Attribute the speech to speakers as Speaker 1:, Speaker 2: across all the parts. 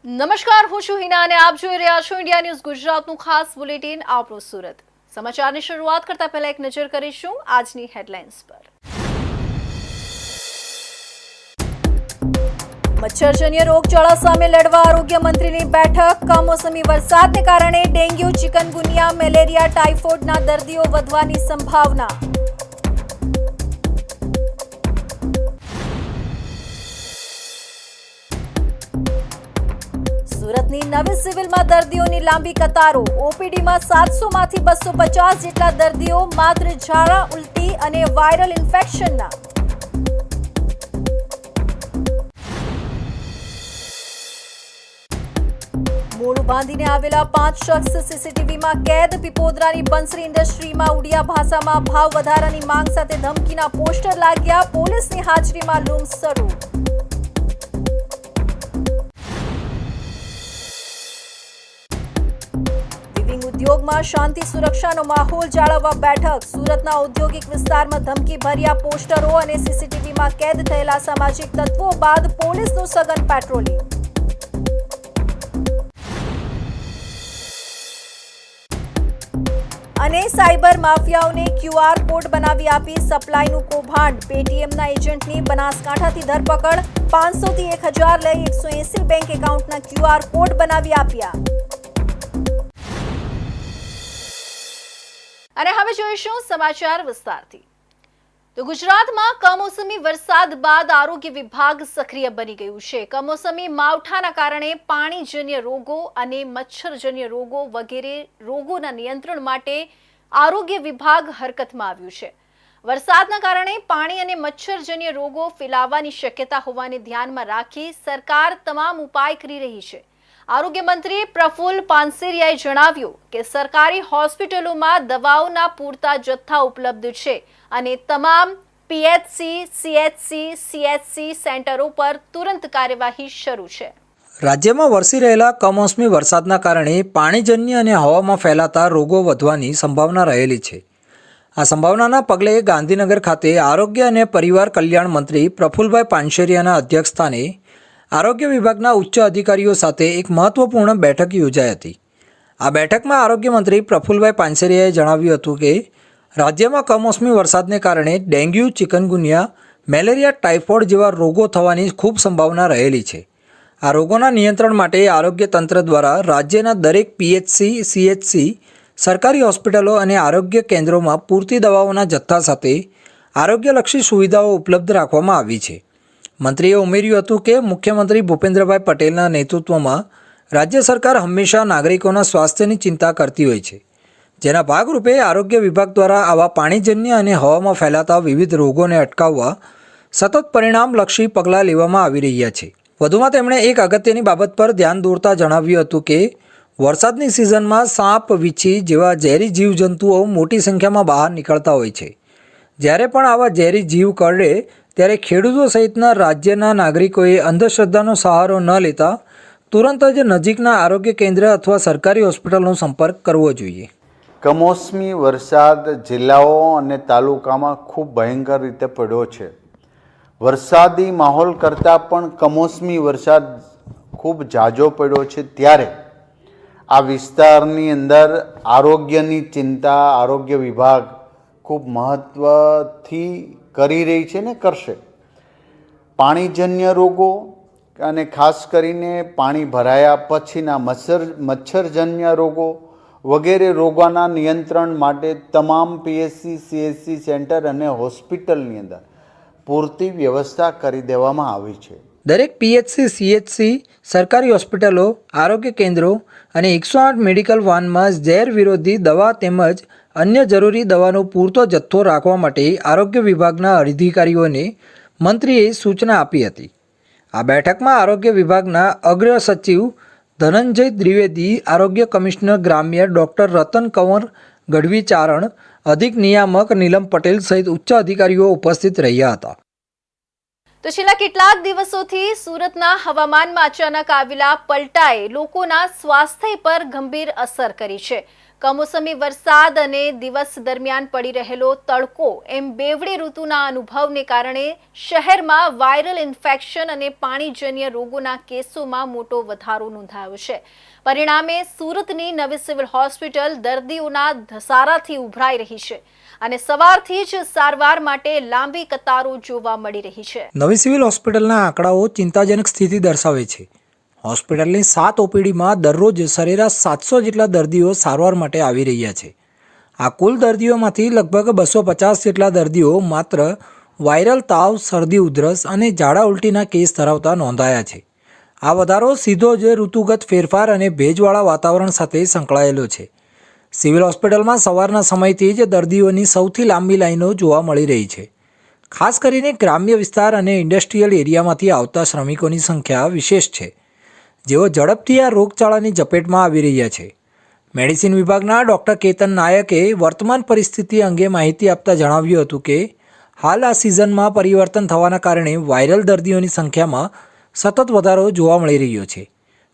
Speaker 1: નમસ્કાર, હું છું હિના અને આપ જોઈ રહ્યા છો ઇન્ડિયા ન્યૂઝ ગુજરાતનું ખાસ બુલેટિન આપણું સુરત. સમાચારની શરૂઆત કરતા પહેલા એક નજર કરીશું આજની હેડલાઇન્સ પર. મચ્છરજન્ય રોગચાળા સામે લડવા આરોગ્ય મંત્રીની બેઠક. કમોસમી વરસાદને કારણે ડેન્ગ્યુ, ચિકનગુનિયા, મેલેરિયા, ટાઇફોઇડના દર્દીઓ વધવાની સંભાવના. સુરતની નવી સિવિલમાં દર્દીઓની લાંબી કતારો. ઓપીડીમાં 700 માંથી 250 જેટલા દર્દીઓ માત્ર ઝાડા, ઉલટી અને વાયરલ ઇન્ફેક્શનના. મોડું બાંધીને આવેલા 5 શખ્સ સીસીટીવીમાં કેદ. પીપોદરાની બંસરી ઇન્ડસ્ટ્રીમાં ઉડિયા ભાષામાં ભાવ વધારાની માંગ સાથે ધમકીના પોસ્ટર લાગ્યા. પોલીસની હાજરીમાં લૂમ શરૂ. ઉદ્યોગમાં શાંતિ સુરક્ષાનો માહોલ જાળવવા બેઠક. સુરતના ઔદ્યોગિક વિસ્તારમાં ધમકી ભર્યા પોસ્ટરો અને સીસીટીવીમાં કેદ થયેલા સામાજિક તત્વો બાદ પોલીસનું સઘન પેટ્રોલિંગ. અને સાયબર માફિયાઓને ક્યુઆર કોડ બનાવી આપી સપ્લાયનું કૌભાંડ. પેટીએમના એજન્ટની બનાસકાંઠાથી ધરપકડ. 500 થી 1000 લઈ 180 બેંક એકાઉન્ટના ક્યુઆર કોડ બનાવી આપ્યા. અને હવે જોઈશું સમાચાર વિસ્તારથી. તો ગુજરાતમાં કમોસમી વરસાદ બાદ આરોગ્ય વિભાગ સક્રિય બની ગયું છે. કમોસમી માવઠાના કારણે પાણીજન્ય રોગો અને મચ્છરજન્ય રોગો વગેરે રોગોના નિયંત્રણ માટે આરોગ્ય વિભાગ હરકતમાં આવ્યું છે. વરસાદના કારણે પાણી અને મચ્છરજન્ય રોગો ફેલાવાની શક્યતા હોવાને ધ્યાનમાં રાખી સરકાર તમામ ઉપાય કરી રહી છે. આરોગ્ય મંત્રી પ્રફુલ્લ પાનસેરિયાએ જણાવ્યું કે સરકારી હોસ્પિટલોમાં દવાઓના પૂરતા જથ્થા ઉપલબ્ધ છે અને તમામ પીએચસી, સીએચસી સેન્ટરો પર તુરંત કાર્યવાહી શરૂ છે.
Speaker 2: રાજ્યમાં વરસી રહેલા કમોસમી વરસાદના કારણે પાણીજન્ય અને હવામાં ફેલાતા રોગો વધવાની સંભાવના રહેલી છે. આ સંભાવનાના પગલે ગાંધીનગર ખાતે આરોગ્ય અને પરિવાર કલ્યાણ મંત્રી પ્રફુલ્લભાઈ પાનસેરિયાના અધ્યક્ષસ્થાને આરોગ્ય વિભાગના ઉચ્ચ અધિકારીઓ સાથે એક મહત્વપૂર્ણ બેઠક યોજાઈ હતી. આ બેઠકમાં આરોગ્ય મંત્રી પ્રફુલ્લભાઈ પાનસેરિયાએ જણાવ્યું હતું કે રાજ્યમાં કમોસમી વરસાદને કારણે ડેન્ગ્યુ, ચિકનગુનિયા, મેલેરિયા, ટાઇફોઇડ જેવા રોગો થવાની ખૂબ સંભાવના રહેલી છે. આ રોગોના નિયંત્રણ માટે આરોગ્ય તંત્ર દ્વારા રાજ્યના દરેક પીએચસી, સીએચસી, સરકારી હોસ્પિટલો અને આરોગ્ય કેન્દ્રોમાં પૂરતી દવાઓના જથ્થા સાથે આરોગ્યલક્ષી સુવિધાઓ ઉપલબ્ધ રાખવામાં આવી છે. મંત્રીએ ઉમેર્યું હતું કે મુખ્યમંત્રી ભૂપેન્દ્રભાઈ પટેલના નેતૃત્વમાં રાજ્ય સરકાર હંમેશા નાગરિકોના સ્વાસ્થ્યની ચિંતા કરતી હોય છે. જેના ભાગરૂપે આરોગ્ય વિભાગ દ્વારા આવા પાણીજન્ય અને હવામાં ફેલાતા વિવિધ રોગોને અટકાવવા સતત પરિણામલક્ષી પગલાં લેવામાં આવી રહ્યા છે. વધુમાં તેમણે એક અગત્યની બાબત પર ધ્યાન દોરતા જણાવ્યું હતું કે વરસાદની સિઝનમાં સાપ, વીંછી જેવા ઝેરી જીવજંતુઓ મોટી સંખ્યામાં બહાર નીકળતા હોય છે. જ્યારે પણ આવા ઝેરી જીવ કરડે ત્યારે ખેડૂતો સહિતના રાજ્યના નાગરિકોએ અંધશ્રદ્ધાનો સહારો ન લેતા તુરંત જ નજીકના આરોગ્ય કેન્દ્ર અથવા સરકારી હોસ્પિટલનો સંપર્ક કરવો જોઈએ.
Speaker 3: કમોસમી વરસાદ જિલ્લાઓ અને તાલુકામાં ખૂબ ભયંકર રીતે પડ્યો છે. વરસાદી માહોલ કરતાં પણ કમોસમી વરસાદ ખૂબ ઝાઝો પડ્યો છે. ત્યારે આ વિસ્તારની અંદર આરોગ્યની ચિંતા આરોગ્ય વિભાગ ખૂબ મહત્ત્વથી કરી રહી છે ને કરશે. પાણીજન્ય રોગો અને ખાસ કરીને પાણી ભરાયા પછીના મચ્છરજન્ય રોગો વગેરે રોગોના નિયંત્રણ માટે તમામ પીએચસી, સીએચસી સેન્ટર અને હોસ્પિટલની અંદર પૂરતી વ્યવસ્થા કરી દેવામાં આવી છે.
Speaker 2: દરેક પીએચસી, સીએચસી, સરકારી હોસ્પિટલો, આરોગ્ય કેન્દ્રો અને 108 મેડિકલ વાનમાં ઝેર વિરોધી દવા તેમજ અન્ય જરૂરી દવાનો પૂરતો જથ્થો રાખવા માટે આરોગ્ય વિભાગના અધિકારીઓને મંત્રીએ સૂચના આપી હતી. આ બેઠકમાં આરોગ્ય વિભાગના અગ્ર સચિવ ધનંજય દ્વિવેદી, આરોગ્ય કમિશનર ગ્રામ્ય ડૉક્ટર રતન કંવર ગઢવી ચારણ, અધિક નિયામક નીલમ પટેલ સહિત ઉચ્ચ અધિકારીઓ ઉપસ્થિત રહ્યા હતા.
Speaker 1: તો છેલ્લા કેટલાક દિવસોથી સુરતના હવામાનમાં અચાનક આવેલા પલટાએ લોકોના સ્વાસ્થ્ય પર ગંભીર અસર કરી છે. કમોસમી વરસાદ અને દિવસ દરમિયાન પડી રહેલો તડકો એમ બેવડી ઋતુના અનુભવને કારણે શહેરમાં વાયરલ ઇન્ફેક્શન અને પાણીજન્ય રોગોના કેસોમાં મોટો વધારો નોંધાયો છે. પરિણામે સુરતની નવી સિવિલ હોસ્પિટલ દર્દીઓના ધસારાથી ઉભરાઈ રહી છે અને સવારથી જ સારવાર માટે લાંબી કતારો જોવા મળી રહી છે.
Speaker 2: નવી સિવિલ હોસ્પિટલના આંકડાઓ ચિંતાજનક સ્થિતિ દર્શાવે છે. હોસ્પિટલની 7 ઓપીડીમાં દરરોજ સરેરાશ 700 જેટલા દર્દીઓ સારવાર માટે આવી રહ્યા છે. આ કુલ દર્દીઓમાંથી લગભગ 250 જેટલા દર્દીઓ માત્ર વાયરલ તાવ, શરદી, ઉધરસ અને ઝાડા ઉલટીના કેસ ધરાવતા નોંધાયા છે. આ વધારો સીધો જ ઋતુગત ફેરફાર અને ભેજવાળા વાતાવરણ સાથે સંકળાયેલો છે. સિવિલ હોસ્પિટલમાં સવારના સમયથી જ દર્દીઓની સૌથી લાંબી લાઈનો જોવા મળી રહી છે. ખાસ કરીને ગ્રામ્ય વિસ્તાર અને ઇન્ડસ્ટ્રીયલ એરિયામાંથી આવતા શ્રમિકોની સંખ્યા વિશેષ છે, જેઓ ઝડપથી આ રોગચાળાની ઝપેટમાં આવી રહ્યા છે. મેડિસિન વિભાગના ડૉક્ટર કેતન નાયકે વર્તમાન પરિસ્થિતિ અંગે માહિતી આપતા જણાવ્યું હતું કે હાલ આ સિઝનમાં પરિવર્તન થવાના કારણે વાયરલ દર્દીઓની સંખ્યામાં સતત વધારો જોવા મળી રહ્યો છે.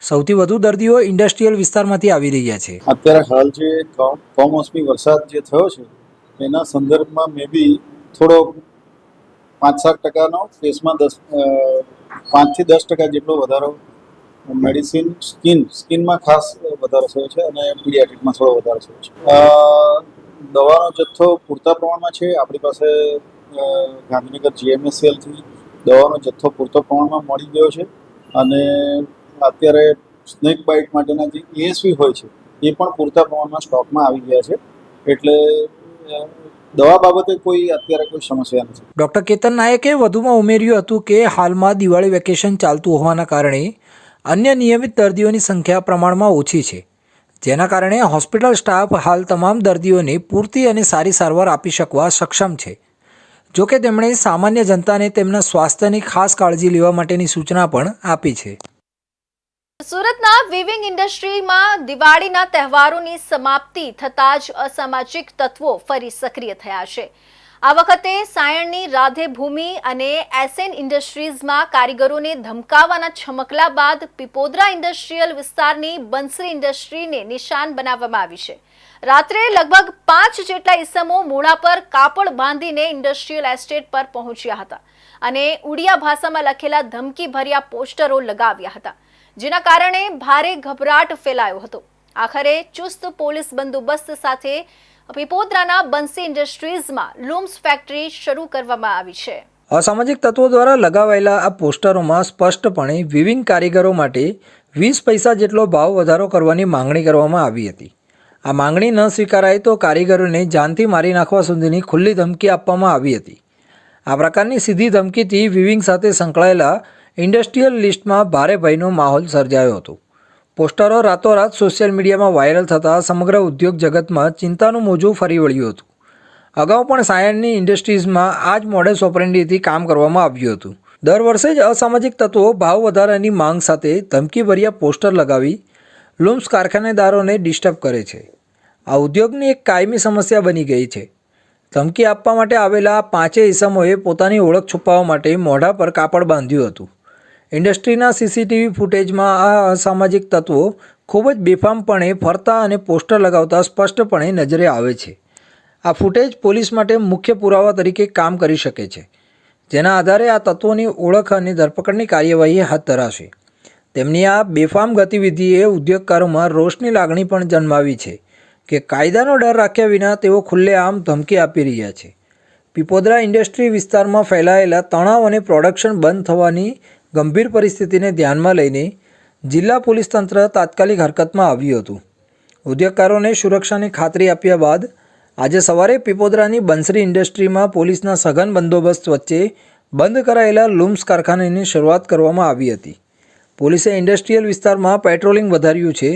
Speaker 2: સૌથી વધુ દર્દીઓ ઇન્ડસ્ટ્રીયલ વિસ્તારમાંથી આવી રહ્યા છે.
Speaker 4: અત્યારે હાલ જે કમોસમી વરસાદ જે થયો છે એના સંદર્ભમાં મે બી થોડો 5-7% કેસમાં 5 થી 10% જેટલો વધારો મેડિસિન સ્કિનમાં ખાસ વધારો થયો છે અને પીડિયાટ્રિકમાં થોડો વધારો થયો છે. દવાનો જથ્થો પૂરતા પ્રમાણમાં છે. આપણી પાસે ગાંધીનગર GMSLથી દવાનો જથ્થો પૂરતો પ્રમાણમાં મળી ગયો છે અને અત્યારે સ્નેક બાઇટ માટેના જે ASV હોય છે એ પણ પૂરતા પ્રમાણમાં સ્ટોકમાં આવી ગયા છે. એટલે દવા બાબતે અત્યારે કોઈ સમસ્યા નથી.
Speaker 2: ડૉક્ટર કેતન નાયકે વધુમાં ઉમેર્યું હતું કે હાલમાં દિવાળી વેકેશન ચાલતું હોવાના કારણે અન્ય નિયમિત દર્દીઓની સંખ્યા પ્રમાણમાં ઓછી છે, જેના કારણે હોસ્પિટલ સ્ટાફ હાલ તમામ દર્દીઓને પૂરતી અને સારી સારવાર આપી શકવા સક્ષમ છે. જો કે તેમણે સામાન્ય જનતાને તેમના સ્વાસ્થ્યની ખાસ કાળજી લેવા માટેની સૂચના પણ આપી છે.
Speaker 1: સુરતના વીવિંગ ઇન્ડસ્ટ્રીમાં દિવાળીના તહેવારોની સમાપ્તિ થતાં જ અસામાજિક તત્વો ફરી સક્રિય થયા છે. આ વખતે સાયણની રાધેભૂમિ અને એસએન ઇન્ડસ્ટ્રીઝમાં કારીગરોને ધમકાવવાના છમકલા બાદ પીપોદરા ઇન્ડસ્ટ્રીયલ વિસ્તારની બંસરી ઇન્ડસ્ટ્રીને નિશાન બનાવવામાં આવી છે. રાત્રે લગભગ 5 જેટલા ઇસમો મોઢા પર કાપડ બાંધીને ઇન્ડસ્ટ્રીયલ એસ્ટેટ પર પહોંચ્યા હતા અને ઉડિયા ભાષામાં લખેલા ધમકીભર્યા પોસ્ટરો લગાવ્યા હતા, જેના કારણે ભારે ગભરાટ ફેલાયો હતો. આખરે ચુસ્ત પોલીસ બંદોબસ્ત સાથે પીપોદરાના બંસી ઇન્ડસ્ટ્રીઝમાં લૂમ્સ ફેક્ટરી શરૂ કરવામાં આવી છે.
Speaker 2: અસામાજિક તત્વો દ્વારા લગાવાયેલા આ પોસ્ટરોમાં સ્પષ્ટપણે વિવિંગ કારીગરો માટે 20 પૈસા જેટલો ભાવ વધારો કરવાની માંગણી કરવામાં આવી હતી. આ માંગણી ન સ્વીકારાય તો કારીગરોને જાનથી મારી નાખવા સુધીની ખુલ્લી ધમકી આપવામાં આવી હતી. આ પ્રકારની સીધી ધમકીથી વિવિંગ સાથે સંકળાયેલા ઇન્ડસ્ટ્રીયલ લિસ્ટમાં ભારે ભયનો માહોલ સર્જાયો હતો. પોસ્ટરો રાતોરાત સોશિયલ મીડિયામાં વાયરલ થતાં સમગ્ર ઉદ્યોગ જગતમાં ચિંતાનું મોજું ફરી વળ્યું હતું. અગાઉ પણ સાયણની ઇન્ડસ્ટ્રીઝમાં આ જ મોડેસ ઓપરેન્ડીથી કામ કરવામાં આવ્યું હતું. દર વર્ષે જ અસામાજિક તત્વો ભાવ વધારાની માંગ સાથે ધમકીભર્યા પોસ્ટર લગાવી લૂમ્સ કારખાનેદારોને ડિસ્ટર્બ કરે છે. આ ઉદ્યોગની એક કાયમી સમસ્યા બની ગઈ છે. ધમકી આપવા માટે આવેલા 5 ઇસમોએ પોતાની ઓળખ છુપાવવા માટે મોઢા પર કાપડ બાંધ્યું હતું. ઇન્ડસ્ટ્રીના CCTV ફૂટેજમાં આ અસામાજિક તત્વો ખૂબ જ બેફામપણે ફરતા અને પોસ્ટર લગાવતા સ્પષ્ટપણે નજરે આવે છે. આ ફૂટેજ પોલીસ માટે મુખ્ય પુરાવા તરીકે કામ કરી શકે છે, જેના આધારે આ તત્વોની ઓળખ અને ધરપકડની કાર્યવાહી હાથ ધરાશે. તેમની આ બેફામ ગતિવિધિએ ઉદ્યોગકારોમાં રોષની લાગણી પણ જન્માવી છે કે કાયદાનો ડર રાખ્યા વિના તેઓ ખુલ્લેઆમ ધમકી આપી રહ્યા છે. પીપોદરા ઇન્ડસ્ટ્રી વિસ્તારમાં ફેલાયેલા તણાવ અને પ્રોડક્શન બંધ થવાની ગંભીર પરિસ્થિતિને ધ્યાનમાં લઈને જિલ્લા પોલીસ તંત્ર તાત્કાલિક હરકતમાં આવ્યું હતું. ઉદ્યોગકારોને સુરક્ષાની ખાતરી આપ્યા બાદ આજે સવારે પીપોદરાની બંસરી ઇન્ડસ્ટ્રીમાં પોલીસના સઘન બંદોબસ્ત વચ્ચે બંધ કરાયેલા લૂમ્સ કારખાનાની શરૂઆત કરવામાં આવી હતી. પોલીસે ઇન્ડસ્ટ્રીયલ વિસ્તારમાં પેટ્રોલિંગ વધાર્યું છે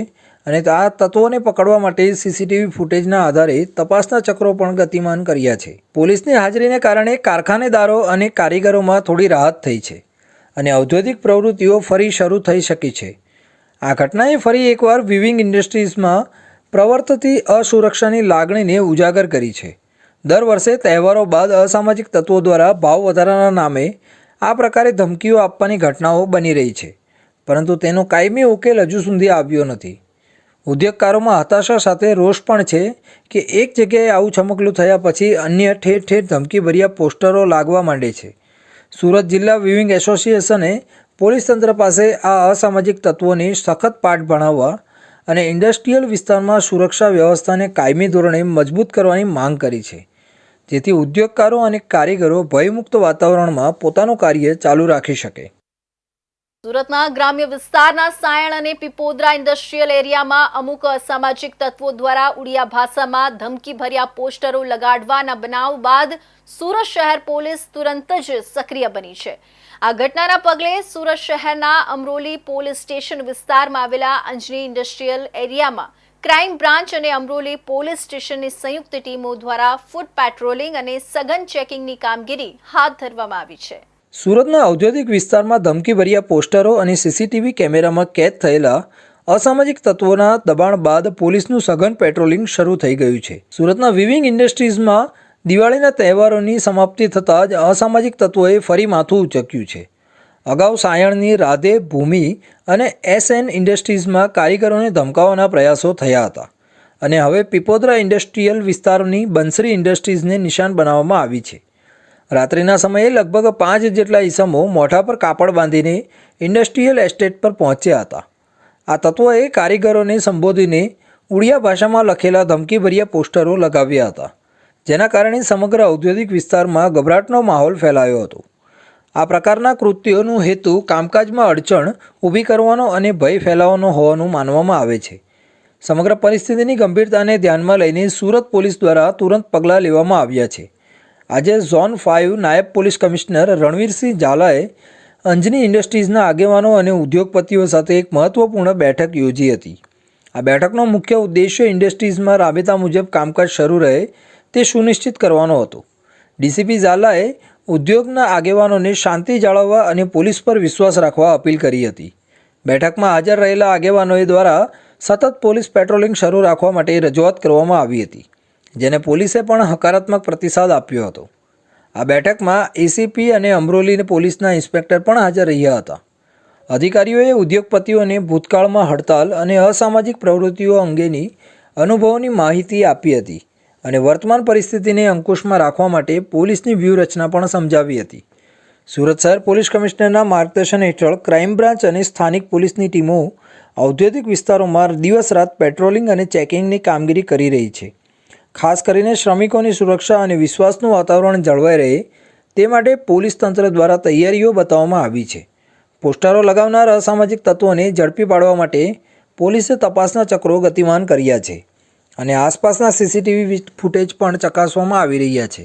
Speaker 2: અને આ તત્વોને પકડવા માટે CCTV ફૂટેજના આધારે તપાસના ચક્રો પણ ગતિમાન કર્યા છે. પોલીસની હાજરીને કારણે કારખાનેદારો અને કારીગરોમાં થોડી રાહત થઈ છે અને ઔદ્યોગિક પ્રવૃત્તિઓ ફરી શરૂ થઈ શકી છે. આ ઘટનાએ ફરી એકવાર વીવિંગ ઇન્ડસ્ટ્રીઝમાં પ્રવર્તતી અસુરક્ષાની લાગણીને ઉજાગર કરી છે. દર વર્ષે તહેવારો બાદ અસામાજિક તત્વો દ્વારા ભાવ વધારાના નામે આ પ્રકારે ધમકીઓ આપવાની ઘટનાઓ બની રહી છે, પરંતુ તેનો કાયમી ઉકેલ હજુ સુધી આવ્યો નથી. ઉદ્યોગકારોમાં હતાશા સાથે રોષ પણ છે કે એક જગ્યાએ આવું ચમકલું થયા પછી અન્ય ઠેર ઠેર ધમકીભર્યા પોસ્ટરો લાગવા માંડે છે. સુરત જિલ્લા વિવિંગ એસોસિએશને પોલીસ તંત્ર પાસે આ અસામાજિક તત્વોની સખત પાઠ ભણાવવા અને ઇન્ડસ્ટ્રીયલ વિસ્તારમાં સુરક્ષા વ્યવસ્થાને કાયમી ધોરણે મજબૂત કરવાની માંગ કરી છે, જેથી ઉદ્યોગકારો અને કારીગરો ભયમુક્ત વાતાવરણમાં પોતાનું કાર્ય ચાલુ રાખી શકે.
Speaker 1: સુરતના ગ્રામ્ય વિસ્તારના સાયણ અને પીપોદરા ઇન્ડસ્ટ્રીયલ એરિયામાં અમુક અસામાજિક તત્વો દ્વારા ઉડિયા ભાષામાં ધમકીભર્યા પોસ્ટરો લગાડવાના બનાવ બાદ સુરત શહેર પોલીસ તુરંત જ સક્રિય બની છે. આ ઘટનાના પગલે સુરત શહેરના અમરોલી પોલીસ સ્ટેશન વિસ્તારમાં આવેલા અંજની ઇન્ડસ્ટ્રીયલ એરિયામાં ક્રાઇમ બ્રાન્ચ અને અમરોલી પોલીસ સ્ટેશનની સંયુક્ત ટીમો દ્વારા ફૂટ પેટ્રોલિંગ અને સઘન ચેકિંગની કામગીરી હાથ ધરવામાં આવી છે.
Speaker 2: સુરતના ઔદ્યોગિક વિસ્તારમાં ધમકીભર્યા પોસ્ટરો અને સીસીટીવી કેમેરામાં કેદ થયેલા અસામાજિક તત્વોના દબાણ બાદ પોલીસનું સઘન પેટ્રોલિંગ શરૂ થઈ ગયું છે. સુરતના વિવિંગ ઇન્ડસ્ટ્રીઝમાં દિવાળીના તહેવારોની સમાપ્તિ થતાં જ અસામાજિક તત્વોએ ફરી માથું ઉચક્યું છે. અગાઉ સાયણની રાધે ભૂમિ અને SN ઇન્ડસ્ટ્રીઝમાં કારીગરોને ધમકાવવાના પ્રયાસો થયા હતા અને હવે પીપોદરા ઇન્ડસ્ટ્રીયલ વિસ્તારની બંસરી ઇન્ડસ્ટ્રીઝને નિશાન બનાવવામાં આવી છે. રાત્રિના સમયે લગભગ 5 જેટલા ઈસમો મોઢા પર કાપડ બાંધીને ઇન્ડસ્ટ્રીયલ એસ્ટેટ પર પહોંચ્યા હતા. આ તત્વોએ કારીગરોને સંબોધીને ઉડિયા ભાષામાં લખેલા ધમકીભર્યા પોસ્ટરો લગાવ્યા હતા, જેના કારણે સમગ્ર ઔદ્યોગિક વિસ્તારમાં ગભરાટનો માહોલ ફેલાયો હતો. આ પ્રકારના કૃત્યોનો હેતુ કામકાજમાં અડચણ ઊભી કરવાનો અને ભય ફેલાવવાનો હોવાનું માનવામાં આવે છે. સમગ્ર પરિસ્થિતિની ગંભીરતાને ધ્યાનમાં લઈને સુરત પોલીસ દ્વારા તુરંત પગલાં લેવામાં આવ્યા છે. આજે ઝોન 5 નાયબ પોલીસ કમિશનર રણવીરસિંહ ઝાલાએ અંજની ઇન્ડસ્ટ્રીઝના આગેવાનો અને ઉદ્યોગપતિઓ સાથે એક મહત્વપૂર્ણ બેઠક યોજી હતી. આ બેઠકનો મુખ્ય ઉદ્દેશ્ય ઇન્ડસ્ટ્રીઝમાં રાબેતા મુજબ કામકાજ શરૂ રહે તે સુનિશ્ચિત કરવાનો હતો. ડીસીપી ઝાલાએ ઉદ્યોગના આગેવાનોને શાંતિ જાળવવા અને પોલીસ પર વિશ્વાસ રાખવા અપીલ કરી હતી. બેઠકમાં હાજર રહેલા આગેવાનોએ દ્વારા સતત પોલીસ પેટ્રોલિંગ શરૂ રાખવા માટે રજૂઆત કરવામાં આવી હતી, જેને પોલીસે પણ હકારાત્મક પ્રતિસાદ આપ્યો હતો. આ બેઠકમાં એસીપી અને અમરોલી પોલીસના ઇન્સ્પેક્ટર પણ હાજર રહ્યા હતા. અધિકારીઓએ ઉદ્યોગપતિઓને ભૂતકાળમાં હડતાલ અને અસામાજિક પ્રવૃત્તિઓ અંગેની અનુભવોની માહિતી આપી હતી અને વર્તમાન પરિસ્થિતિને અંકુશમાં રાખવા માટે પોલીસની વ્યૂહરચના પણ સમજાવી હતી. સુરત શહેર પોલીસ કમિશનરના માર્ગદર્શન હેઠળ ક્રાઇમ બ્રાન્ચ અને સ્થાનિક પોલીસની ટીમો ઔદ્યોગિક વિસ્તારોમાં દિવસ રાત પેટ્રોલિંગ અને ચેકિંગની કામગીરી કરી રહી છે. ખાસ કરીને શ્રમિકોની સુરક્ષા અને વિશ્વાસનું વાતાવરણ જળવાઈ રહે તે માટે પોલીસ તંત્ર દ્વારા તૈયારીઓ બતાવવામાં આવી છે. પોસ્ટરો લગાવનાર અસામાજિક તત્વોને ઝડપી પાડવા માટે પોલીસે તપાસના ચક્રો ગતિમાન કર્યા છે અને આસપાસના સીસીટીવી ફૂટેજ પણ ચકાસવામાં આવી રહ્યા છે.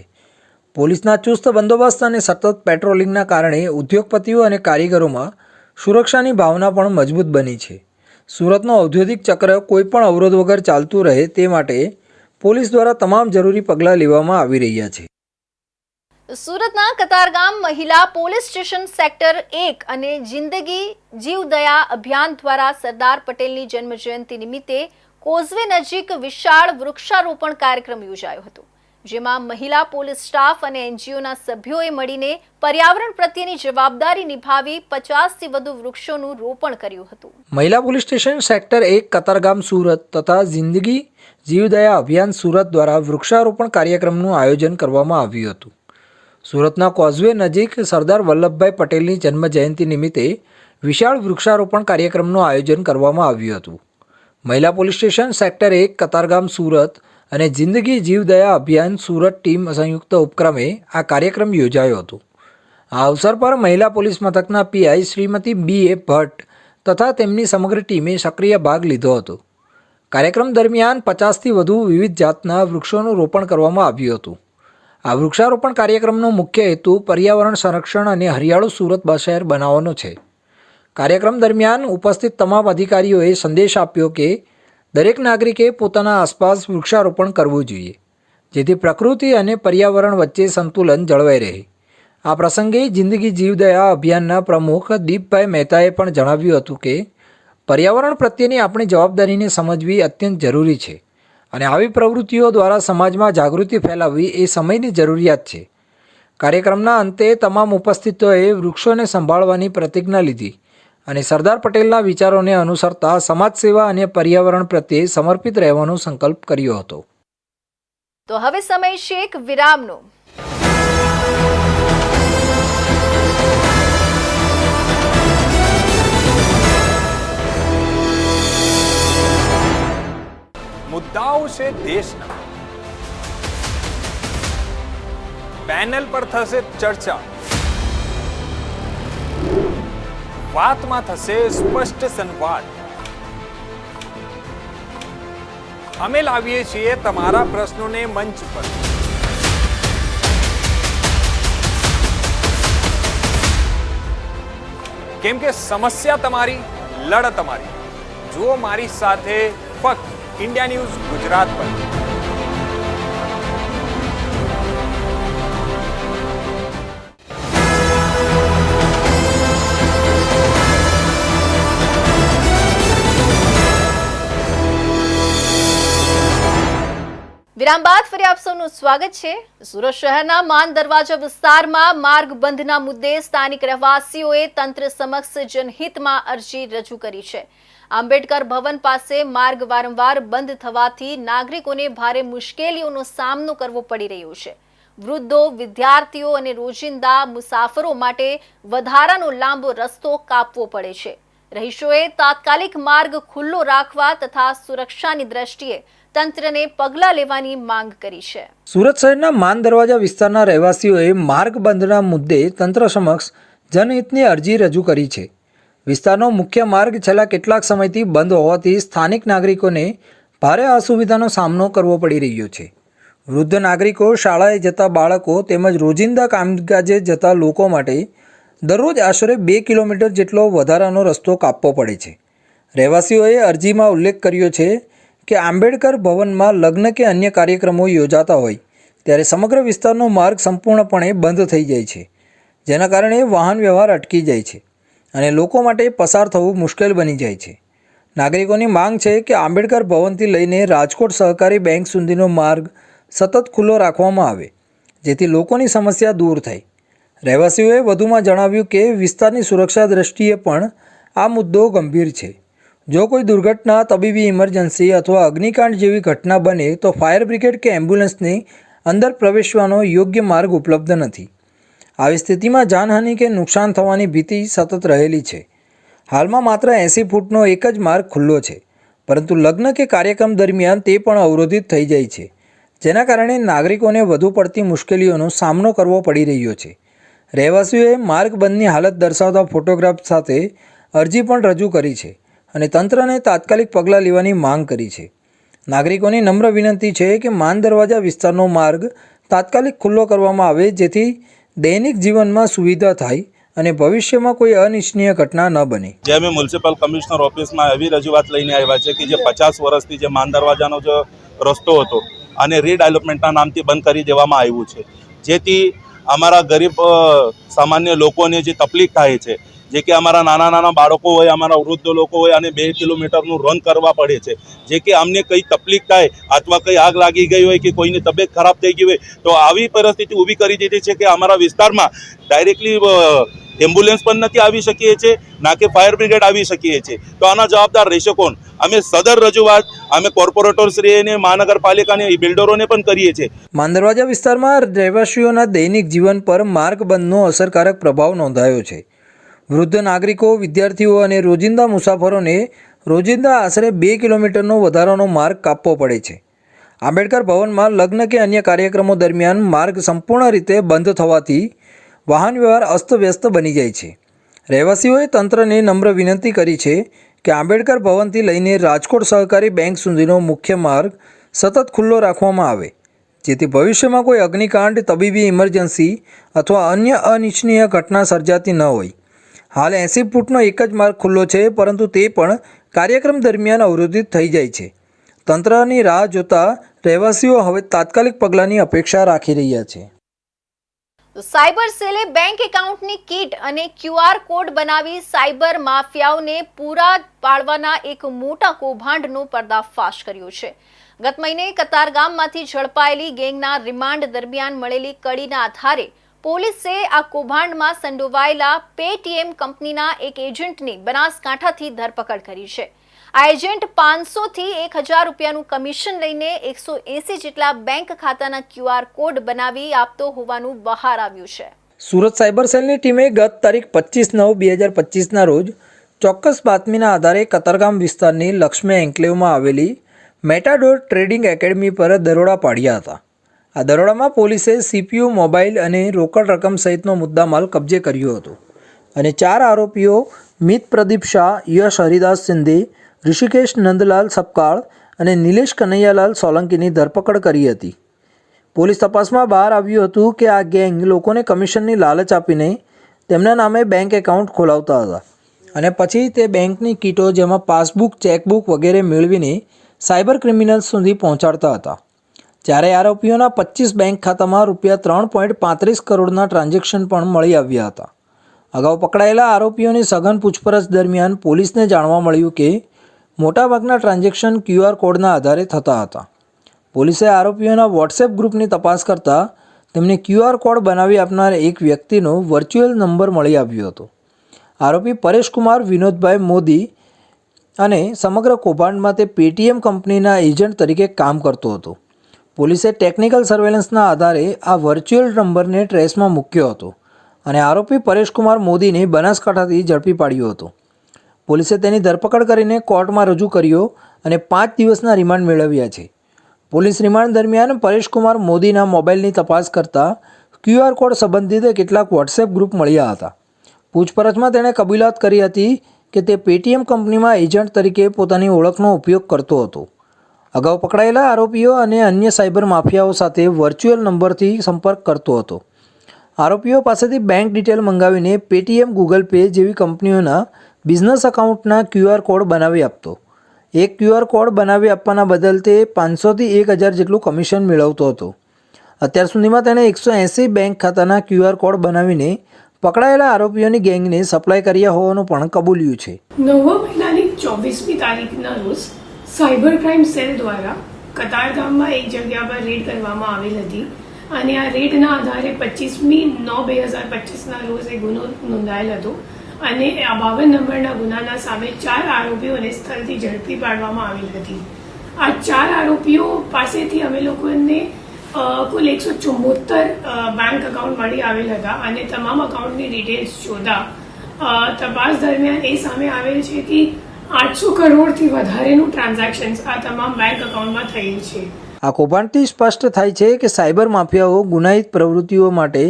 Speaker 2: પોલીસના ચુસ્ત બંદોબસ્ત અને સતત પેટ્રોલિંગના કારણે ઉદ્યોગપતિઓ અને કારીગરોમાં સુરક્ષાની ભાવના પણ મજબૂત બની છે. સુરતનો ઔદ્યોગિક ચક્ર કોઈપણ અવરોધ વગર ચાલતું રહે તે માટે પોલીસ દ્વારા તમામ જરૂરી પગલાં લેવામાં આવી રહ્યા છે.
Speaker 1: સુરતના કતારગામ મહિલા પોલીસ સ્ટેશન સેક્ટર 1 અને જિંદગી જીવદયા અભિયાન દ્વારા સરદાર પટેલની જન્મજયંતિ નિમિત્તે કોઝવે નજીક વિશાળ વૃક્ષારોપણ કાર્યક્રમ યોજાયો હતો, જેમાં મહિલા પોલીસ સ્ટાફ અને એનજીઓના સભ્યોએ મળીને પર્યાવરણ પ્રત્યેની જવાબદારી નિભાવી 50થી વધુ વૃક્ષોનું રોપણ કર્યું હતું.
Speaker 2: મહિલા police station sector 1 Katargam Surat તથા જિંદગી જીવદયા અભિયાન સુરત દ્વારા વૃક્ષારોપણ કાર્યક્રમનું આયોજન કરવામાં આવ્યું હતું. સુરતના કોઝવે નજીક સરદાર વલ્લભભાઈ પટેલની જન્મજયંતિ નિમિત્તે વિશાળ વૃક્ષારોપણ કાર્યક્રમનું આયોજન કરવામાં આવ્યું હતું. મહિલા police station sector 1 Katargam Surat અને જિંદગી જીવદયા અભિયાન સુરત ટીમ સંયુક્ત ઉપક્રમે આ કાર્યક્રમ યોજાયો હતો. આ અવસર પર મહિલા પોલીસ મથકના પીઆઈ શ્રીમતી BA ભટ્ટ તથા તેમની સમગ્ર ટીમે સક્રિય ભાગ લીધો હતો. કાર્યક્રમ દરમિયાન 50થી વધુ વિવિધ જાતના વૃક્ષોનું રોપણ કરવામાં આવ્યું હતું. આ વૃક્ષારોપણ કાર્યક્રમનો મુખ્ય હેતુ પર્યાવરણ સંરક્ષણ અને હરિયાળું સુરત શહેર બનાવવાનો છે. કાર્યક્રમ દરમિયાન ઉપસ્થિત તમામ અધિકારીઓએ સંદેશ આપ્યો કે દરેક નાગરિકે પોતાના આસપાસ વૃક્ષારોપણ કરવું જોઈએ, જેથી પ્રકૃતિ અને પર્યાવરણ વચ્ચે સંતુલન જળવાઈ રહે. આ પ્રસંગે જિંદગી જીવદયા અભિયાનના પ્રમુખ દીપભાઈ મહેતાએ પણ જણાવ્યું હતું કે પર્યાવરણ પ્રત્યેની આપણી જવાબદારીને સમજવી અત્યંત જરૂરી છે અને આવી પ્રવૃત્તિઓ દ્વારા સમાજમાં જાગૃતિ ફેલાવવી એ સમયની જરૂરિયાત છે. કાર્યક્રમના અંતે તમામ ઉપસ્થિતોએ વૃક્ષોને સંભાળવાની પ્રતિજ્ઞા લીધી અને સરદાર પટેલના વિચારોને અનુસરતા સમાજ સેવા અને પર્યાવરણ પ્રત્યે સમર્પિત રહેવાનો સંકલ્પ કર્યો હતો.
Speaker 1: તો હવે સમય છે એક વિરામનો.
Speaker 5: મુદ્દાઓ છે દેશના, પેનલ પર થશે ચર્ચા, વાતમાં થશે સ્પષ્ટ સંવાદ. અમે લાવીએ છીએ તમારા પ્રશ્નોને મંચ પર. કેમ કે સમસ્યા તમારી, લડત તમારી. જુઓ મારી સાથે ફક્ત इंडिया न्यूज़ गुजरात पर.
Speaker 1: વિરામ બાદ ફરી આપ સૌનું સ્વાગત છે. સુરત શહેરના માન દરવાજા વિસ્તારમાં માર્ગ બંધના મુદ્દે સ્થાનિક રહેવાસીઓએ તંત્ર સમક્ષ જનહિતમાં અરજી રજૂ કરી છે. આંબેડકર ભવન પાસે માર્ગ વારંવાર બંધ થવાથી નાગરિકોને ભારે મુશ્કેલીઓનો સામનો કરવો પડી રહ્યો છે. વૃદ્ધો, વિદ્યાર્થીઓ અને રોજિંદા મુસાફરો માટે વધારાનો લાંબો રસ્તો કાપવો પડે છે. રહીશોએ તાત્કાલિક માર્ગ ખુલ્લો રાખવા તથા સુરક્ષાની દ્રષ્ટિએ તંત્રને પગલાં લેવાની માંગ કરી છે.
Speaker 2: સુરત શહેરના માન દરવાજા વિસ્તારના રહેવાસીઓએ માર્ગ બંધના મુદ્દે તંત્ર સમક્ષ જનહિતની અરજી રજૂ કરી છે. વિસ્તારનો મુખ્ય માર્ગ છેલ્લા કેટલાક સમયથી બંધ હોવાથી સ્થાનિક નાગરિકોને ભારે અસુવિધાનો સામનો કરવો પડી રહ્યો છે. વૃદ્ધ નાગરિકો, શાળાએ જતા બાળકો તેમજ રોજિંદા કામકાજે જતા લોકો માટે દરરોજ આશરે 2 કિલોમીટર જેટલો વધારાનો રસ્તો કાપવો પડે છે. રહેવાસીઓએ અરજીમાં ઉલ્લેખ કર્યો છે કે આંબેડકર ભવનમાં લગ્ન કે અન્ય કાર્યક્રમો યોજાતા હોય ત્યારે સમગ્ર વિસ્તારનો માર્ગ સંપૂર્ણપણે બંધ થઈ જાય છે, જેના કારણે વાહન વ્યવહાર અટકી જાય છે અને લોકો માટે પસાર થવું મુશ્કેલ બની જાય છે. નાગરિકોની માંગ છે કે આંબેડકર ભવનથી લઈને રાજકોટ સહકારી બેંક સુધીનો માર્ગ સતત ખુલ્લો રાખવામાં આવે, જેથી લોકોની સમસ્યા દૂર થાય. રહેવાસીઓએ વધુમાં જણાવ્યું કે વિસ્તારની સુરક્ષા દ્રષ્ટિએ પણ આ મુદ્દો ગંભીર છે. જો કોઈ દુર્ઘટના, તબીબી ઇમરજન્સી અથવા અગ્નિકાંડ જેવી ઘટના બને તો ફાયર બ્રિગેડ કે એમ્બ્યુલન્સને અંદર પ્રવેશવાનો યોગ્ય માર્ગ ઉપલબ્ધ નથી. આવી સ્થિતિમાં જાનહાનિ કે નુકસાન થવાની ભીતિ સતત રહેલી છે. હાલમાં માત્ર 80 ફૂટનો એક જ માર્ગ ખુલ્લો છે, પરંતુ લગ્ન કે કાર્યક્રમ દરમિયાન તે પણ અવરોધિત થઈ જાય છે, જેના કારણે નાગરિકોને વધુ પડતી મુશ્કેલીઓનો સામનો કરવો પડી રહ્યો છે. રહેવાસીઓએ માર્ગ બંધની હાલત દર્શાવતા ફોટોગ્રાફ સાથે અરજી પણ રજૂ કરી છે અને તંત્રને તાત્કાલિક પગલાં લેવાની માંગ કરી છે. નાગરિકોની નમ્ર વિનંતી છે કે માન દરવાજા વિસ્તારનો માર્ગ તાત્કાલિક ખુલ્લો કરવામાં આવે, જેથી દૈનિક જીવનમાં સુવિધા થાય અને ભવિષ્યમાં કોઈ અનિચ્છનીય ઘટના ન બને.
Speaker 6: જે અમે મ્યુનિસિપલ કમિશનર ઓફિસમાં એવી રજૂઆત લઈને આવ્યા છે કે જે 50 વર્ષથી જે માન દરવાજાનો જે રસ્તો હતો અને રીડેવલપમેન્ટના નામથી બંધ કરી દેવામાં આવ્યું છે, જેથી અમારા ગરીબ સામાન્ય લોકોને જે તકલીફ થાય છે, જે કે અમારા નાના બાળકો હોય, અમારા વૃદ્ધ લોકો હોય અને 2 કિલોમીટરનું રન કરવા પડે છે, જે કે અમને કંઈ તકલીફ થાય અથવા કંઈ આગ લાગી ગઈ હોય કે કોઈની તબિયત ખરાબ થઈ ગઈ હોય તો આવી પરિસ્થિતિ ઊભી કરી દીધી છે કે અમારા વિસ્તારમાં ડાયરેક્ટલી એમ્બ્યુલન્સ પણ નથી આવી શકીએ છીએ, ના કે ફાયર બ્રિગેડ આવી શકીએ છીએ. તો આના જવાબદાર રહેશે કોણ? અમે સદર રજૂઆત અમે કોર્પોરેટરશ્રી અને મહાનગરપાલિકાને બિલ્ડરોને પણ કરીએ છીએ.
Speaker 2: માન દરવાજા વિસ્તારમાં રહેવાસીઓના દૈનિક જીવન પર માર્ગ બંધનો અસરકારક પ્રભાવ નોંધાયો છે. વૃદ્ધ નાગરિકો, વિદ્યાર્થીઓ અને રોજિંદા મુસાફરોને રોજિંદા આશરે 2 કિલોમીટરનો વધારાનો માર્ગ કાપવો પડે છે. આંબેડકર ભવનમાં લગ્ન કે અન્ય કાર્યક્રમો દરમિયાન માર્ગ સંપૂર્ણ રીતે બંધ થવાથી વાહન વ્યવહાર અસ્તવ્યસ્ત બની જાય છે. રહેવાસીઓએ તંત્રને નમ્ર વિનંતી કરી છે કે આંબેડકર ભવનથી લઈને રાજકોટ સહકારી બેંક સુધીનો મુખ્ય માર્ગ સતત ખુલ્લો રાખવામાં આવે, જેથી ભવિષ્યમાં કોઈ અગ્નિકાંડ, તબીબી ઇમરજન્સી અથવા અન્ય અનિચ્છનીય ઘટના સર્જાતી ન હોય. હાલ 80 ફૂટનો એક જ માર્ગ ખુલ્લો છે, પરંતુ તે પણ કાર્યક્રમ દરમિયાન અવરોધિત થઈ જાય છે. તંત્રની રાહ જોતા રહેવાસીઓ હવે તાત્કાલિક પગલાંની અપેક્ષા રાખી રહ્યા છે.
Speaker 1: સાયબર સેલે બેંક એકાઉન્ટની કીટ અને QR કોડ બનાવી સાયબર માફિયાઓને પૂરા પાડવાના એક મોટા કૌભાંડનો પર્દાફાશ કર્યો છે. ગત મહિને કતારગામમાંથી ઝડપાયેલી ગેંગના રિમાન્ડ દરમિયાન મળેલી કડીના આધારે પોલીસે આ કૌભાંડમાં સંડોવાયેલા પેટીએમ કંપનીના એક એજન્ટની બનાસકાંઠાથી ધરપકડ કરી છે. આ એજન્ટ 500 થી 1000 રૂપિયાનું કમિશન લઈને 180 જેટલા બેંક ખાતાના QR કોડ બનાવી આપતો હોવાનું બહાર આવ્યું છે.
Speaker 2: સુરત સાયબર સેલની ટીમે ગત તારીખ 25/9/2025ના રોજ ચોક્કસ બાતમીના આધારે કતારગામ વિસ્તારની લક્ષ્મી એન્કલેવમાં આવેલી મેટાડોર ટ્રેડિંગ એકેડમી પર દરોડા પાડ્યા હતા. આ દરોડામાં પોલીસે CPU, મોબાઈલ અને રોકડ રકમ સહિતનો મુદ્દામાલ કબજે કર્યો હતો અને 4 આરોપીઓ મિત પ્રદીપ શાહ, યશ હરિદાસ સિંધે, ઋષિકેશ નંદલાલ સપકાળ અને નિલેશ કનૈયાલાલ સોલંકીની ધરપકડ કરી હતી. પોલીસ તપાસમાં બહાર આવ્યું હતું કે આ ગેંગ લોકોને કમિશનની લાલચ આપીને તેમના નામે બેંક એકાઉન્ટ ખોલાવતા હતા અને પછી તે બેંકની કીટો જેમાં પાસબુક, ચેકબુક વગેરે મેળવીને સાયબર ક્રિમિનલ્સ સુધી પહોંચાડતા હતા. જ્યારે આરોપીઓના 25 બેંક ખાતામાં ₹3.35 કરોડના ટ્રાન્ઝેક્શન પણ મળી આવ્યા હતા. અગાઉ પકડાયેલા આરોપીઓની સઘન પૂછપરછ દરમિયાન પોલીસને જાણવા મળ્યું કે મોટાભાગના ટ્રાન્ઝેક્શન QR કોડના આધારે થતા હતા. પોલીસે આરોપીઓના વોટ્સએપ ગ્રુપની તપાસ કરતાં તેમને QR કોડ બનાવી આપનાર એક વ્યક્તિનો વર્ચ્યુઅલ નંબર મળી આવ્યો હતો. આરોપી પરેશકુમાર વિનોદભાઈ મોદી અને સમગ્ર કૌભાંડમાં તે પેટીએમ કંપનીના એજન્ટ તરીકે કામ કરતો હતો. પોલીસે ટેકનિકલ સર્વેલન્સના આધારે આ વર્ચ્યુઅલ નંબરને ટ્રેસમાં મૂક્યો હતો અને આરોપી પરેશકુમાર મોદીને બનાસકાંઠાથી ઝડપી પાડ્યો હતો. પોલીસે તેની ધરપકડ કરીને કોર્ટમાં રજૂ કર્યો અને 5 દિવસના રિમાન્ડ મેળવ્યા છે. પોલીસ રિમાન્ડ દરમિયાન પરેશકુમાર મોદીના મોબાઈલની તપાસ કરતાં QR કોડ સંબંધિત કેટલાક વોટ્સએપ ગ્રુપ મળ્યા હતા. પૂછપરછમાં તેણે કબૂલાત કરી હતી કે તે પેટીએમ કંપનીમાં એજન્ટ તરીકે પોતાની ઓળખનો ઉપયોગ કરતો હતો. અગાઉ પકડાયેલા આરોપીઓ અને અન્ય સાયબર માફિયાઓ સાથે વર્ચ્યુઅલ નંબરથી સંપર્ક કરતો હતો. આરોપીઓ પાસેથી બેંક ડિટેલ મંગાવીને પેટીએમ, ગૂગલ પે જેવી કંપનીઓના બિઝનેસ એકાઉન્ટના QR કોડ બનાવી આપતો. એક QR કોડ બનાવી આપવાના બદલ તે 500 થી 1000 જેટલું કમિશન મેળવતો હતો. અત્યાર સુધીમાં તેણે 180 બેંક ખાતાના QR કોડ બનાવીને પકડાયેલા આરોપીઓની ગેંગને સપ્લાય કર્યા હોવાનું પણ કબૂલ્યું છે.
Speaker 7: 9 મહિનાની 24મી તારીખના રોજ સાયબર ક્રાઇમ સેલ દ્વારા કતારગામમાં એક જગ્યા પર રેડ કરવામાં આવેલ હતી અને આ રેડના આધારે 25/9/2025ના રોજ એ ગુનો નોંધાયેલ હતો અને આ 52 નંબરના ગુનાના સામે 4 આરોપીઓને સ્થળથી ઝડપી પાડવામાં આવેલ હતી. આ 4 આરોપીઓ પાસેથી અમે લોકોને કુલ 174 બેંક એકાઉન્ટ મળી આવેલ હતા અને તમામ એકાઉન્ટની ડિટેલ્સ જોતા તપાસ દરમિયાન એ સામે આવેલ છે કે 800 કરોડથી વધારેનું ટ્રાન્ઝેક્શન્સ આ તમામ બેંક એકાઉન્ટમાં થયેલ છે.
Speaker 2: આ કૌભાંડથી સ્પષ્ટ થાય છે કે સાયબર માફિયાઓ ગુનાહિત પ્રવૃત્તિઓ માટે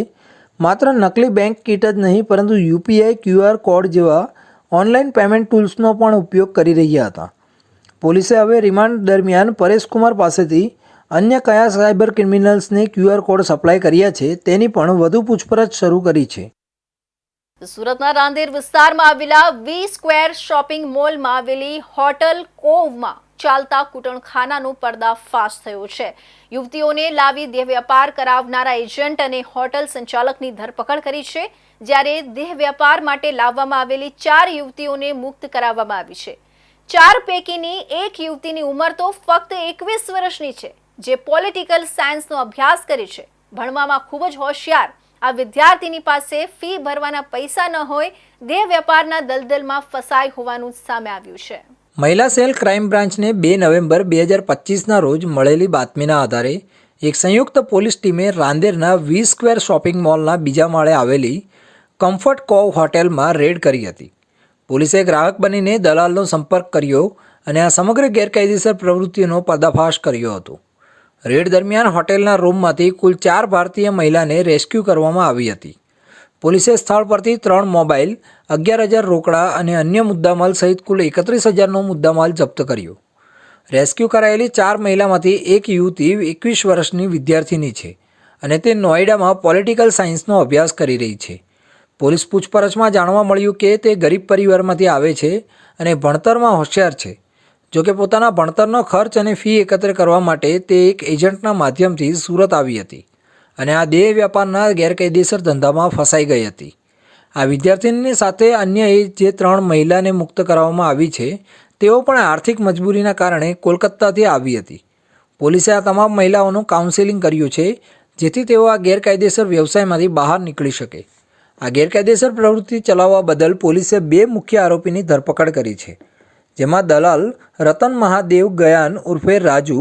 Speaker 2: માત્ર નકલી બેંક કીટ જ નહીં પરંતુ UPI, QR કોડ જેવા ઓનલાઈન પેમેન્ટ ટૂલ્સનો પણ ઉપયોગ કરી રહ્યા હતા. પોલીસે હવે રિમાન્ડ દરમિયાન પરેશકુમાર પાસેથી અન્ય કયા સાયબર ક્રિમિનલ્સને QR કોડ સપ્લાય કર્યા છે તેની પણ વધુ પૂછપરછ શરૂ કરી છે.
Speaker 1: સુરતના રાંદેર વિસ્તારમાં આવેલા V-સ્ક્વેર શોપિંગ મોલમાં આવેલી હોટલ કોવમાં ચાલતા કૂટણખાનાનો પર્દાફાશ થયો છે. યુવતીઓને લાવી દેહ વેપાર કરાવનારા એજન્ટ અને હોટલ સંચાલકની ધરપકડ કરી છે, જ્યારે દેહ વેપાર માટે લાવવામાં આવેલી 4 યુવતીઓને મુક્ત કરાવવામાં આવી છે. 4 પૈકીની એક યુવતીની ઉંમર તો ફક્ત 21 વર્ષની છે, જે પોલિટિકલ સાયન્સનો અભ્યાસ કરે છે. ભણવામાં ખૂબ જ હોશિયાર આ વિદ્યાર્થીની પાસે ફી ભરવાના પૈસા ન હોય દેહ વેપારના દલદલમાં ફસાઈ હોવાનું સામે આવ્યું છે.
Speaker 2: મહિલા સેલ ક્રાઇમ બ્રાન્ચને 2 નવેમ્બર 2025ના રોજ મળેલી બાતમીના આધારે એક સંયુક્ત પોલીસ ટીમે રાંદેરના V-સ્ક્વેર શોપિંગ મોલના બીજા માળે આવેલી કમ્ફર્ટ કોવ હોટેલમાં રેડ કરી હતી. પોલીસે ગ્રાહક બનીને દલાલનો સંપર્ક કર્યો અને આ સમગ્ર ગેરકાયદેસર પ્રવૃત્તિનો પર્દાફાશ કર્યો હતો. રેડ દરમિયાન હોટેલના રૂમમાંથી કુલ 4 ભારતીય મહિલાને રેસ્ક્યુ કરવામાં આવી હતી. પોલીસે સ્થળ પરથી 3 મોબાઈલ, 11,000 રોકડા અને અન્ય મુદ્દામાલ સહિત કુલ 31,000નો મુદ્દામાલ જપ્ત કર્યો. રેસ્ક્યુ કરાયેલી 4 મહિલામાંથી એક યુવતી 21 વર્ષની વિદ્યાર્થીની છે અને તે નોઈડામાં પોલિટિકલ સાયન્સનો અભ્યાસ કરી રહી છે. પોલીસ પૂછપરછમાં જાણવા મળ્યું કે તે ગરીબ પરિવારમાંથી આવે છે અને ભણતરમાં હોશિયાર છે. જોકે પોતાના ભણતરનો ખર્ચ અને ફી એકત્ર કરવા માટે તે એક એજન્ટના માધ્યમથી સુરત આવી હતી અને આ દેહ વેપારના ગેરકાયદેસર ધંધામાં ફસાઈ ગઈ હતી. આ વિદ્યાર્થીની સાથે અન્ય જે 3 મહિલાને મુક્ત કરવામાં આવી છે તેઓ પણ આર્થિક મજબૂરીના કારણે કોલકાતાથી આવી હતી. પોલીસે આ તમામ મહિલાઓનું કાઉન્સેલિંગ કર્યું છે. જેથી તેઓ આ ગેરકાયદેસર વ્યવસાયમાંથી બહાર નીકળી શકે. આ ગેરકાયદેસર પ્રવૃત્તિ ચલાવવા બદલ પોલીસે 2 મુખ્ય આરોપીની ધરપકડ કરી છે, જેમાં દલાલ રતન મહાદેવ ગયાન ઉર્ફે રાજુ,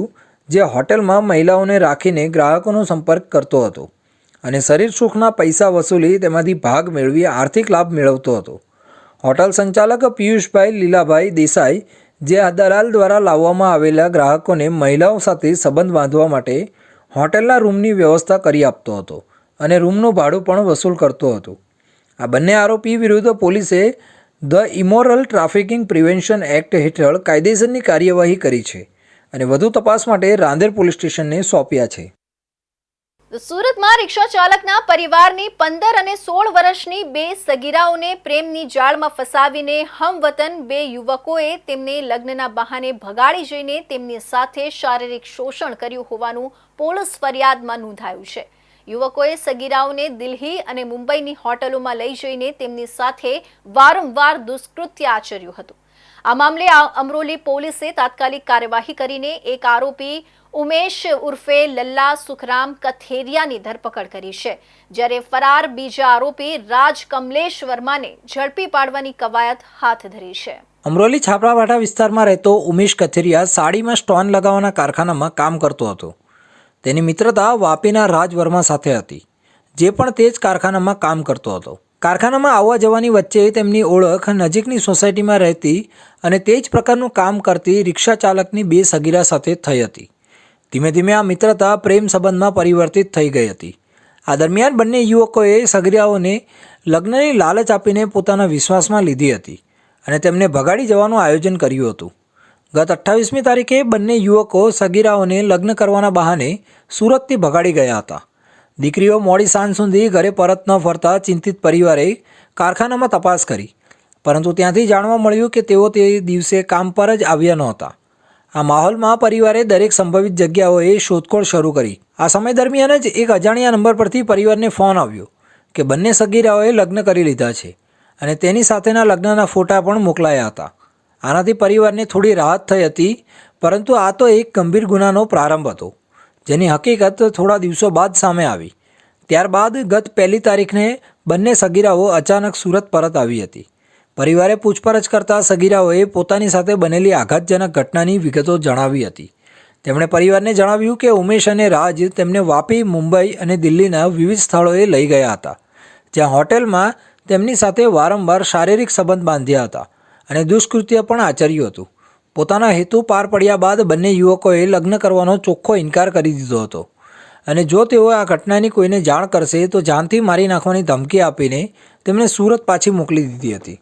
Speaker 2: જે હોટેલમાં મહિલાઓને રાખીને ગ્રાહકોનો સંપર્ક કરતો હતો અને શરીર સુખના પૈસા વસૂલી તેમાંથી ભાગ મેળવી આર્થિક લાભ મેળવતો હતો. હોટલ સંચાલક પિયુષભાઈ લીલાભાઈ દેસાઈ, જે આ દલાલ દ્વારા લાવવામાં આવેલા ગ્રાહકોને મહિલાઓ સાથે સંબંધ બાંધવા માટે હોટેલના રૂમની વ્યવસ્થા કરી આપતો હતો અને રૂમનું ભાડું પણ વસૂલ કરતો હતો. આ બંને આરોપી વિરુદ્ધ પોલીસે the immoral trafficking prevention act હેઠળ કાયદેસરની કાર્યવાહી કરી છે અને વધુ તપાસ માટે રાંદેર પોલીસ સ્ટેશનને સોંપ્યા છે.
Speaker 1: સુરતમાં રિક્ષા ચાલકના પરિવારની 15 અને 16 વર્ષની 2 સગીરાઓને પ્રેમની જાળમાં ફસાવીને હમવતન 2 યુવકોએ તેમને લગ્નના બહાને ભગાડી જઈને તેમની સાથે શારીરિક શોષણ કર્યું હોવાનું પોલીસ ફરિયાદમાં નોંધાયું છે. યુવકોએ સગીરાઓને દિલ્હી અને મુંબઈની હોટલોમાં લઈ જઈને તેમની સાથે વારંવાર દુષ્કૃત્ય આચર્યું હતું. આ મામલે અમરોલી પોલીસે તાત્કાલિક કાર્યવાહી કરીને એક આરોપી ઉમેશ ઉર્ફે લલ્લા સુખરામ કથેરિયાની ધરપકડ કરી છે, જ્યારે ફરાર બીજા આરોપી રાજ કમલેશ વર્માને ઝડપી પાડવાની કવાયત હાથ ધરી છે.
Speaker 2: અમરોલી છાપરાવાડા વિસ્તારમાં રહેતો ઉમેશ કથેરિયા સાડીમાં સ્ટોન લગાવવાના કારખાનામાં કામ કરતો હતો. તેની મિત્રતા વાપીના રાજ વર્મા સાથે હતી, જે પણ તે જ કારખાનામાં કામ કરતો હતો. કારખાનામાં આવવા જવાની વચ્ચે તેમની ઓળખ નજીકની સોસાયટીમાં રહેતી અને તે જ પ્રકારનું કામ કરતી રિક્ષા ચાલકની 2 સગીરા સાથે થઈ હતી. ધીમે ધીમે આ મિત્રતા પ્રેમ સંબંધમાં પરિવર્તિત થઈ ગઈ હતી. આ દરમિયાન બંને યુવકોએ સગીરાઓને લગ્નની લાલચ આપીને પોતાના વિશ્વાસમાં લીધી હતી અને તેમને ભગાડી જવાનું આયોજન કર્યું હતું. ગત 28મી તારીખે બંને યુવકો સગીરાઓને લગ્ન કરવાના બહાને સુરતથી ભગાડી ગયા હતા. દીકરીઓ મોડી સાંજ સુધી ઘરે પરત ન ફરતા ચિંતિત પરિવારે કારખાનામાં તપાસ કરી, પરંતુ ત્યાંથી જાણવા મળ્યું કે તેઓ તે દિવસે કામ પર જ આવ્યા નહોતા. આ માહોલમાં પરિવારે દરેક સંભવિત જગ્યાઓએ શોધખોળ શરૂ કરી. આ સમય દરમિયાન જ એક અજાણ્યા નંબર પરથી પરિવારને ફોન આવ્યો કે બંને સગીરાઓએ લગ્ન કરી લીધા છે અને તેની સાથેના લગ્નના ફોટા પણ મોકલાયા હતા. આનાથી પરિવારને થોડી રાહત થઈ હતી, પરંતુ આ તો એક ગંભીર ગુનાનો પ્રારંભ હતો, જેની હકીકત થોડા દિવસો બાદ સામે આવી. ત્યારબાદ ગત 1 તારીખને બંને સગીરાઓ અચાનક સુરત પરત આવી હતી. પરિવારે પૂછપરછ કરતા સગીરાઓએ પોતાની સાથે બનેલી આઘાતજનક ઘટનાની વિગતો જણાવી હતી. તેમણે પરિવારને જણાવ્યું કે ઉમેશ અને રાજ તેમને વાપી, મુંબઈ અને દિલ્હીના વિવિધ સ્થળોએ લઈ ગયા હતા, જ્યાં હોટેલમાં તેમની સાથે વારંવાર શારીરિક સંબંધ બાંધ્યા હતા અને દુષ્કૃત્ય પણ આચર્યું હતું. પોતાના હેતુ પાર પડ્યા બાદ બંને યુવકોએ લગ્ન કરવાનો ચોખ્ખો ઇનકાર કરી દીધો હતો અને જો તેઓ આ ઘટનાની કોઈને જાણ કરશે તો જાનથી મારી નાખવાની ધમકી આપીને તેમને સુરત પાછી મોકલી દીધી હતી.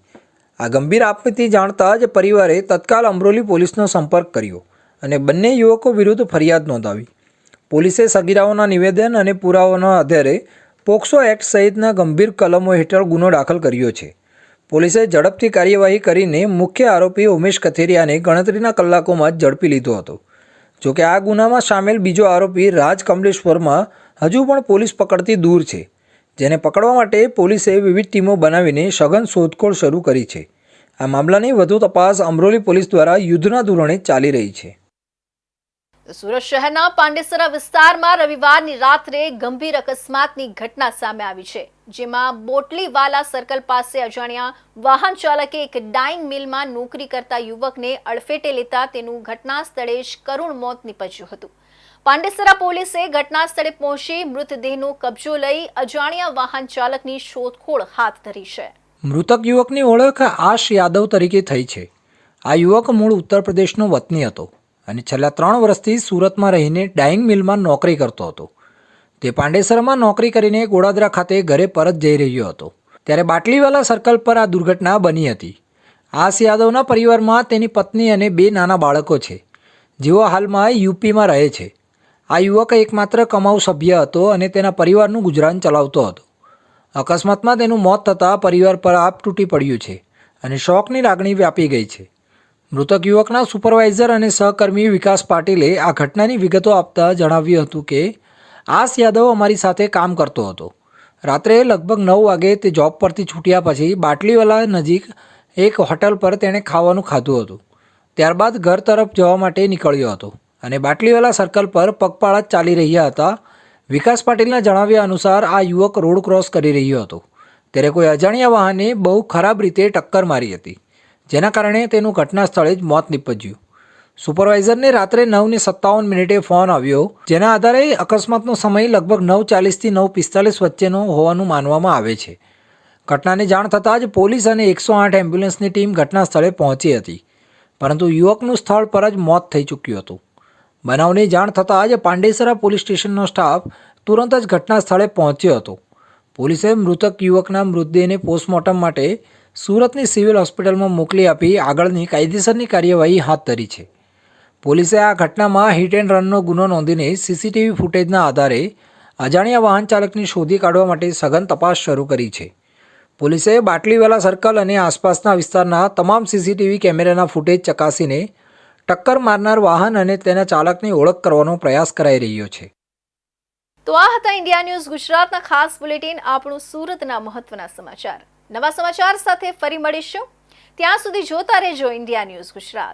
Speaker 2: આ ગંભીર આપત્તિ જાણતા જ પરિવારે તત્કાલ અમરોલી પોલીસનો સંપર્ક કર્યો અને બંને યુવકો વિરુદ્ધ ફરિયાદ નોંધાવી. પોલીસે સગીરાઓના નિવેદન અને પુરાવાના આધારે પોક્સો એક્ટ સહિતના ગંભીર કલમો હેઠળ ગુનો દાખલ કર્યો છે. પોલીસે ઝડપથી કાર્યવાહી કરીને મુખ્ય આરોપી ઉમેશ કથેરિયાને ગણતરીના કલાકોમાં જ ઝડપી લીધો હતો. જોકે આ ગુનામાં સામેલ બીજો આરોપી રાજ કમલેશ વર્મા હજુ પણ પોલીસ પકડથી દૂર છે, જેને પકડવા માટે પોલીસે વિવિધ ટીમો બનાવીને સઘન શોધખોળ શરૂ કરી છે. આ મામલાની વધુ તપાસ અમરોલી પોલીસ દ્વારા યુદ્ધના ધોરણે ચાલી રહી છે.
Speaker 1: સુરત શહેરના પાંડેસરા વિસ્તારમાં રવિવારની રાત્રે ગંભીર અકસ્માતની ઘટના સામે આવી છે, જેમાં બોટલીવાલા સર્કલ પાસે અજાણ્યા વાહન ચાલકે એક ડાઇંગ મિલમાં નોકરી કરતા યુવકને અડફેટે લેતા તેનું ઘટના સ્થળે જ કરુણ મોત નીપજ્યું હતું. પાંડેસરા પોલીસે ઘટના સ્થળે પહોંચી મૃતદેહનો કબજો લઈ અજાણ્યા વાહન ચાલકની શોધખોળ હાથ ધરી છે.
Speaker 2: મૃતક યુવકની ઓળખ આશ યાદવ તરીકે થઈ છે. આ યુવક મૂળ ઉત્તર પ્રદેશનો વતની હતો અને છેલ્લા 3 વર્ષથી સુરતમાં રહીને ડાઇંગ મિલમાં નોકરી કરતો હતો. તે પાંડેસરામાં નોકરી કરીને ગોડાદરા ખાતે ઘરે પરત જઈ રહ્યો હતો, ત્યારે બાટલીવાલા સર્કલ પર આ દુર્ઘટના બની હતી. આશ યાદવના પરિવારમાં તેની પત્ની અને 2 નાના બાળકો છે, જેઓ હાલમાં યુપીમાં રહે છે. આ યુવક એકમાત્ર કમાઉ સભ્ય હતો અને તેના પરિવારનું ગુજરાન ચલાવતો હતો. અકસ્માતમાં તેનું મોત થતાં પરિવાર પર આપ તૂટી પડ્યું છે અને શોકની લાગણી વ્યાપી ગઈ છે. મૃતક યુવકના સુપરવાઇઝર અને સહકર્મી વિકાસ પાટીલે આ ઘટનાની વિગતો આપતા જણાવ્યું હતું કે આસ યાદવ અમારી સાથે કામ કરતો હતો. રાત્રે લગભગ 9 વાગે તે જોબ પરથી છૂટ્યા પછી બાટલીવાલા નજીક એક હોટલ પર તેણે ખાવાનું ખાધું હતું. ત્યારબાદ ઘર તરફ જવા માટે નીકળ્યો હતો અને બાટલીવાલા સર્કલ પર પગપાળા ચાલી રહ્યા હતા. વિકાસ પાટીલના જણાવ્યા અનુસાર આ યુવક રોડ ક્રોસ કરી રહ્યો હતો ત્યારે કોઈ અજાણ્યા વાહને બહુ ખરાબ રીતે ટક્કર મારી હતી, જેના કારણે તેનું ઘટના સ્થળે જ મોત નીપજ્યું. સુપરવાઇઝરને રાત્રે 9:57 ફોન આવ્યો, જેના આધારે અકસ્માતનો સમય લગભગ 9:40 થી 9:45 વચ્ચેનો હોવાનું માનવામાં આવે છે. ઘટનાની જાણ થતાં જ પોલીસ અને 108 એમ્બ્યુલન્સની ટીમ ઘટના સ્થળે પહોંચી હતી, પરંતુ યુવકનું સ્થળ પર જ મોત થઈ ચૂક્યું હતું. બનાવની જાણ થતાં જ પાંડેસરા પોલીસ સ્ટેશનનો સ્ટાફ તુરંત જ ઘટના સ્થળે પહોંચ્યો હતો. પોલીસે મૃતક યુવકના મૃતદેહને પોસ્ટમોર્ટમ માટે સુરતની સિવિલ હોસ્પિટલમાં મોકલી આપી આગળની કાયદેસરની કાર્યવાહી હાથ ધરી છે. પોલીસે આ ઘટનામાં હિટ એન્ડ રનનો ગુનો નોંધીને સીસીટીવી ફૂટેજના આધારે અજાણ્યા વાહન ચાલકને શોધી કાઢવા માટે સઘન તપાસ શરૂ કરી છે. પોલીસે બાટલીવાલા સર્કલ અને આસપાસના વિસ્તારના તમામ સીસીટીવી કેમેરાના ફૂટેજ ચકાસીને ટક્કર મારનાર વાહન અને તેના ચાલકની ઓળખ કરવાનો પ્રયાસ કરાઈ રહ્યો છે.
Speaker 1: તો આ હતા ઇન્ડિયા ન્યૂઝ ગુજરાતના ખાસ બુલેટિન, આપણું સુરતના મહત્વના સમાચાર. નવા સમાચાર સાથે ફરી મળીશું. ત્યાં સુધી જોતા રહેજો ઇન્ડિયા ન્યૂઝ ગુજરાત.